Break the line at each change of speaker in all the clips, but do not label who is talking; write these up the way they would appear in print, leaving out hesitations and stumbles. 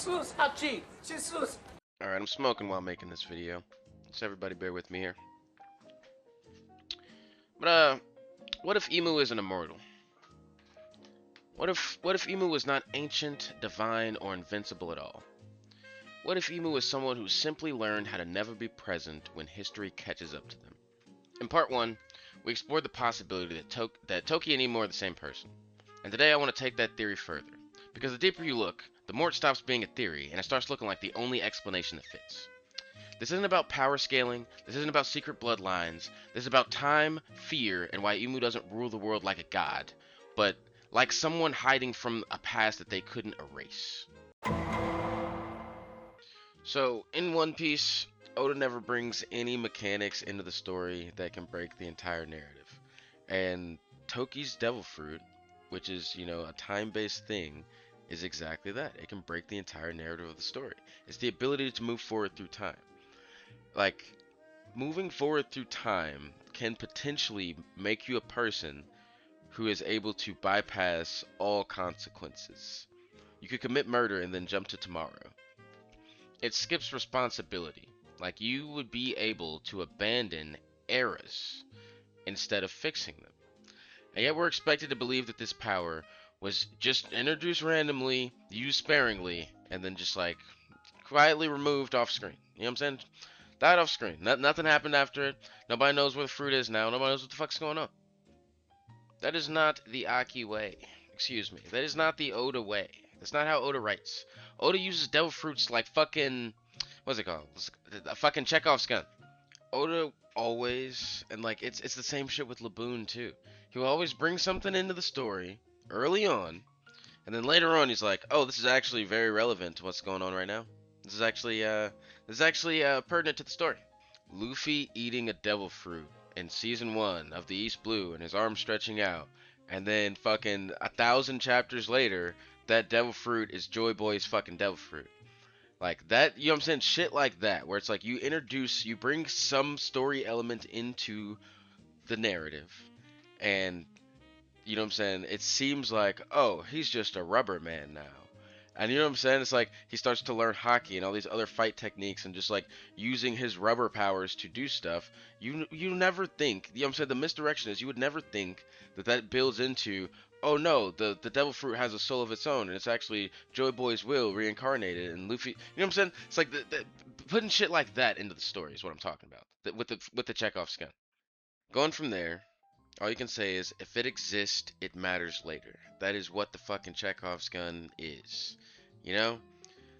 Jesus, Hachi, Jesus.
Alright, I'm smoking while making this video, so everybody bear with me here. But, what if Emu isn't immortal? What if Emu was not ancient, divine, or invincible at all? What if Emu is someone who simply learned how to never be present when history catches up to them? In part 1, we explored the possibility that Toki and Emu are the same person. And today I want to take that theory further. Because the deeper you look, the more it stops being a theory, and it starts looking like the only explanation that fits. This isn't about power scaling, this isn't about secret bloodlines, this is about time, fear, and why Emu doesn't rule the world like a god, but like someone hiding from a past that they couldn't erase. So, in One Piece, Oda never brings any mechanics into the story that can break the entire narrative. And Toki's Devil Fruit, which is, a time-based thing, is exactly that. It can break the entire narrative of the story. It's the ability to move forward through time. Like, moving forward through time can potentially make you a person who is able to bypass all consequences. You could commit murder and then jump to tomorrow. It skips responsibility. Like, you would be able to abandon eras instead of fixing them. And yet we're expected to believe that this power was just introduced randomly, used sparingly, and then just like quietly removed off screen. You know what I'm saying? Died off screen. Nothing happened after it. Nobody knows where the fruit is now. Nobody knows what the fuck's going on. That is not the Aki way. Excuse me. That is not the Oda way. That's not how Oda writes. Oda uses devil fruits like fucking... What's it called? A fucking Chekhov's gun. Oda always... And like, it's the same shit with Laboon too. He will always bring something into the story early on. And then later on he's like, oh, this is actually very relevant to what's going on right now. This is actually pertinent to the story. Luffy eating a devil fruit in season 1 of the East Blue and his arm stretching out, and then fucking 1,000 chapters later, that devil fruit is Joy Boy's fucking devil fruit. Like that, you know what I'm saying? Shit like that, where it's like you bring some story element into the narrative, and you know what I'm saying? It seems like, oh, he's just a rubber man now. And you know what I'm saying? It's like he starts to learn hockey and all these other fight techniques and just like using his rubber powers to do stuff. You never think, you know what I'm saying? The misdirection is you would never think that builds into, oh no, the devil fruit has a soul of its own and it's actually Joy Boy's will reincarnated and Luffy. You know what I'm saying? It's like putting shit like that into the story is what I'm talking about. With the Chekhov's gun. Going from there, all you can say is, if it exists, it matters later. That is what the fucking Chekhov's gun is. You know?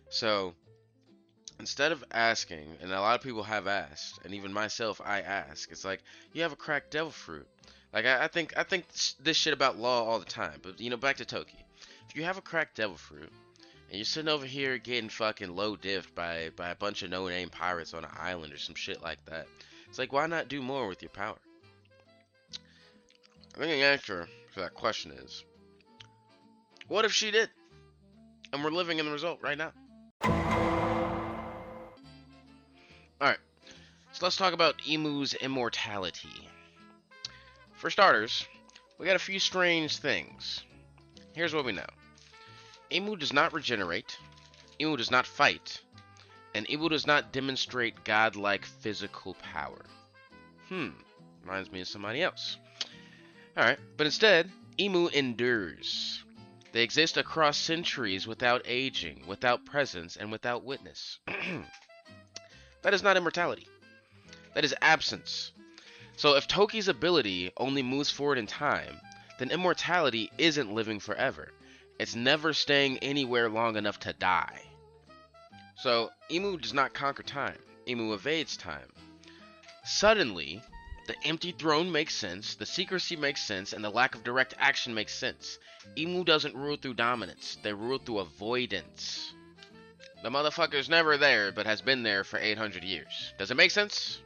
So, instead of asking, and a lot of people have asked, and even myself, I ask, it's like, you have a cracked devil fruit. Like, I think this shit about law all the time, but, back to Toki. If you have a cracked devil fruit, and you're sitting over here getting fucking low-diffed by a bunch of no-name pirates on an island or some shit like that, it's like, why not do more with your power? I think the answer to that question is, what if she did? And we're living in the result right now. Alright, so let's talk about Emu's immortality. For starters, we got a few strange things. Here's what we know. Emu does not regenerate, Emu does not fight, and Emu does not demonstrate godlike physical power. Reminds me of somebody else. Alright, but instead, Emu endures. They exist across centuries without aging, without presence, and without witness. That is not immortality. That is absence. So if Toki's ability only moves forward in time, then immortality isn't living forever. It's never staying anywhere long enough to die. So Emu does not conquer time. Emu evades time. Suddenly, the empty throne makes sense, the secrecy makes sense, and the lack of direct action makes sense. Emu doesn't rule through dominance, they rule through avoidance. The motherfucker's never there, but has been there for 800 years. Does it make sense?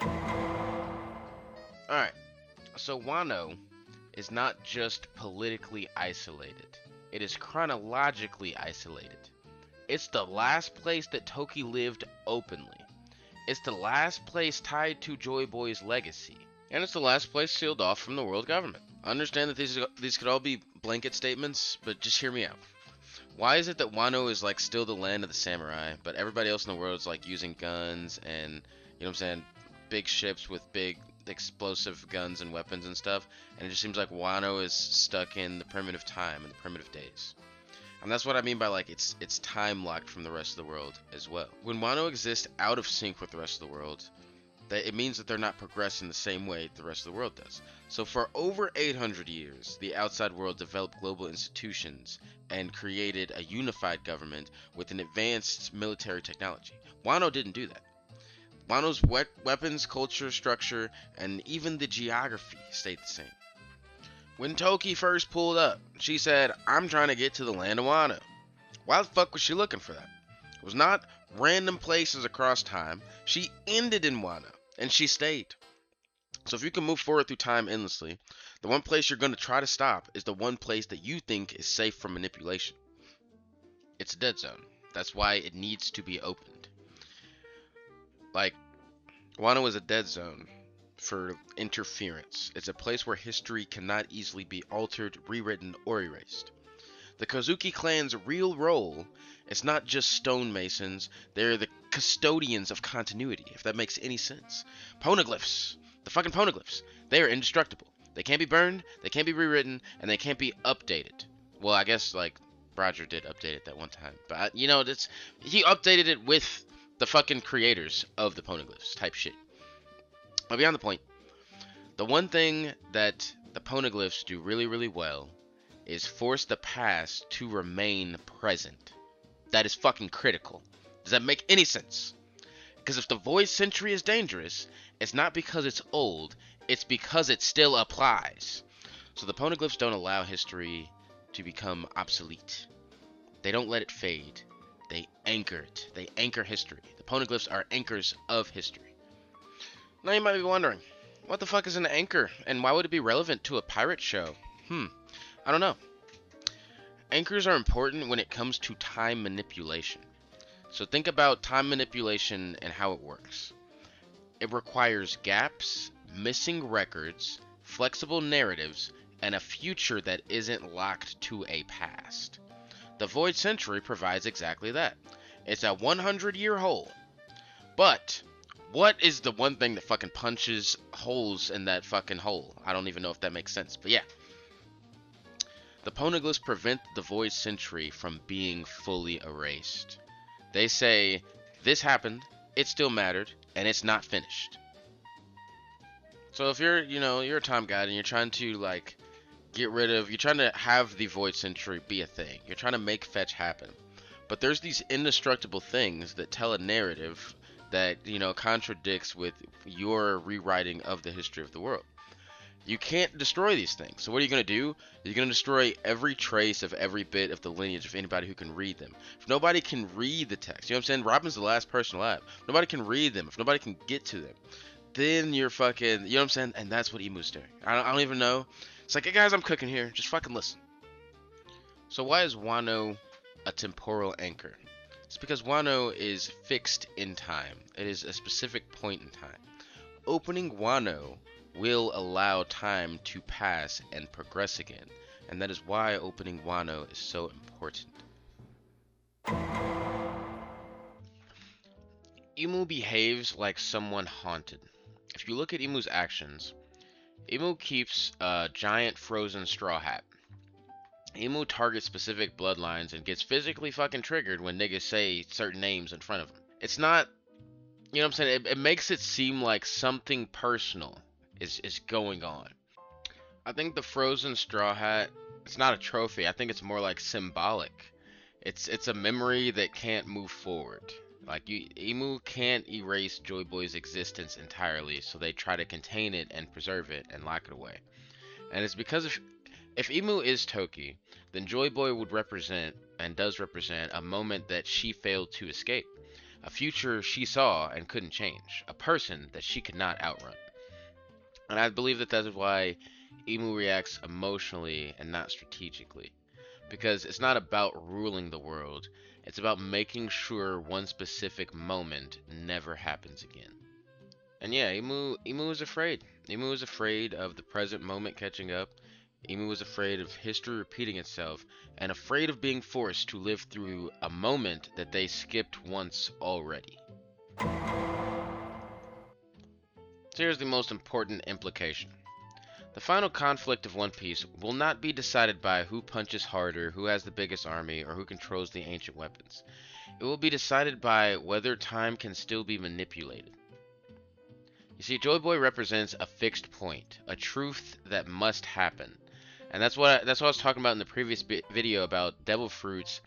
Alright, so Wano is not just politically isolated. It is chronologically isolated. It's the last place that Toki lived openly. It's the last place tied to Joy Boy's legacy. And it's the last place sealed off from the world government. I understand that these could all be blanket statements, but just hear me out. Why is it that Wano is like still the land of the samurai, but everybody else in the world is like using guns and, you know what I'm saying, big ships with big explosive guns and weapons and stuff, and it just seems like Wano is stuck in the primitive time and the primitive days. And that's what I mean by like it's time locked from the rest of the world as well. When Wano exists out of sync with the rest of the world, that it means that they're not progressing the same way the rest of the world does. So for over 800 years, the outside world developed global institutions and created a unified government with an advanced military technology. Wano didn't do that. Wano's weapons, culture, structure, and even the geography stayed the same. When Toki first pulled up, she said, "I'm trying to get to the land of Wano." Why the fuck was she looking for that? It was not random places across time. She ended in Wano, and she stayed. So if you can move forward through time endlessly, the one place you're going to try to stop is the one place that you think is safe from manipulation. It's a dead zone. That's why it needs to be opened. Like, Wano is a dead zone for interference. It's a place where history cannot easily be altered, rewritten, or erased. The Kozuki clan's real role is not just stonemasons, they're the custodians of continuity, if that makes any sense. Poneglyphs, the fucking poneglyphs, they are indestructible. They can't be burned, they can't be rewritten, and they can't be updated. Well, I guess, like, Roger did update it that one time. But, you know, he updated it with the fucking creators of the poneglyphs type shit. But beyond the point, the one thing that the poneglyphs do really, really well is force the past to remain present. That is fucking critical. Does that make any sense? Because if the void century is dangerous, it's not because it's old, it's because it still applies. So the poneglyphs don't allow history to become obsolete. They don't let it fade. They anchor it. They anchor history. The poneglyphs are anchors of history. Now you might be wondering, what the fuck is an anchor, and why would it be relevant to a pirate show? I don't know. Anchors are important when it comes to time manipulation. So think about time manipulation and how it works. It requires gaps, missing records, flexible narratives, and a future that isn't locked to a past. The Void Century provides exactly that. It's a 100-year hole. But what is the one thing that fucking punches holes in that fucking hole? I don't even know if that makes sense, but yeah. The poneglyphs prevent the Void Century from being fully erased. They say, this happened, it still mattered, and it's not finished. So if you're, you're a time guide and you're trying to, like, you're trying to have the Void Century be a thing. You're trying to make fetch happen. But there's these indestructible things that tell a narrative that, contradicts with your rewriting of the history of the world. You can't destroy these things. So what are you going to do? You're going to destroy every trace of every bit of the lineage of anybody who can read them. If nobody can read the text, you know what I'm saying? Robin's the last person alive. If nobody can read them, if nobody can get to them, then you're fucking, you know what I'm saying? And that's what Imu's doing. I don't even know. It's like, hey guys, I'm cooking here. Just fucking listen. So why is Wano a temporal anchor? It's because Wano is fixed in time. It is a specific point in time. Opening Wano will allow time to pass and progress again. And that is why opening Wano is so important. Imu behaves like someone haunted. If you look at Imu's actions, Imu keeps a giant frozen straw hat. Imu targets specific bloodlines and gets physically fucking triggered when niggas say certain names in front of him. It's not, you know what I'm saying? It makes it seem like something personal is going on. I think the frozen straw hat, it's not a trophy. I think it's more like symbolic. It's a memory that can't move forward. Like, Imu can't erase Joy Boy's existence entirely, so they try to contain it and preserve it and lock it away. And it's because if Imu is Toki, then Joy Boy would represent, and does represent, a moment that she failed to escape. A future she saw and couldn't change. A person that she could not outrun. And I believe that is why Imu reacts emotionally and not strategically. Because it's not about ruling the world, it's about making sure one specific moment never happens again. And yeah, Imu is afraid. Imu is afraid of the present moment catching up. Emu was afraid of history repeating itself and afraid of being forced to live through a moment that they skipped once already. So here's the most important implication. The final conflict of One Piece will not be decided by who punches harder, who has the biggest army, or who controls the ancient weapons. It will be decided by whether time can still be manipulated. You see, Joy Boy represents a fixed point, a truth that must happen. And that's what I was talking about in the previous video about devil fruits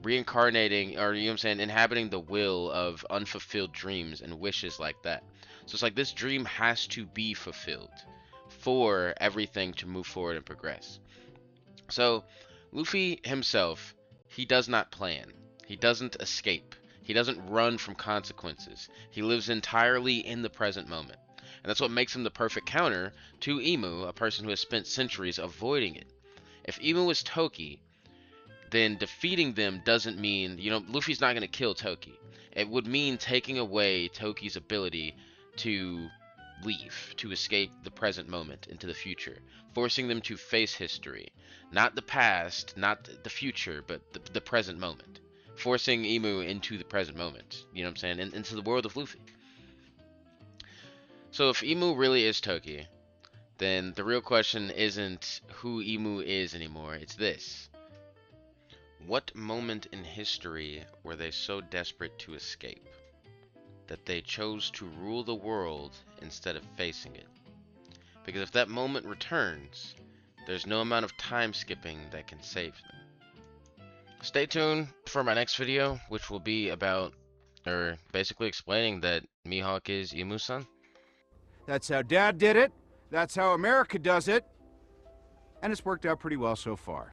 reincarnating, or you know what I'm saying, inhabiting the will of unfulfilled dreams and wishes like that. So it's like this dream has to be fulfilled for everything to move forward and progress. So Luffy himself, he does not plan. He doesn't escape. He doesn't run from consequences. He lives entirely in the present moment. And that's what makes him the perfect counter to Emu, a person who has spent centuries avoiding it. If Emu was Toki, then defeating them doesn't mean, Luffy's not going to kill Toki. It would mean taking away Toki's ability to leave, to escape the present moment into the future, forcing them to face history. Not the past, not the future, but the present moment. Forcing Emu into the present moment, you know what I'm saying, into the world of Luffy. So if Emu really is Toki, then the real question isn't who Emu is anymore, it's this. What moment in history were they so desperate to escape that they chose to rule the world instead of facing it? Because if that moment returns, there's no amount of time skipping that can save them. Stay tuned for my next video, which will be about, or basically explaining that Mihawk is Imu-san.
That's how Dad did it. That's how America does it. And it's worked out pretty well so far.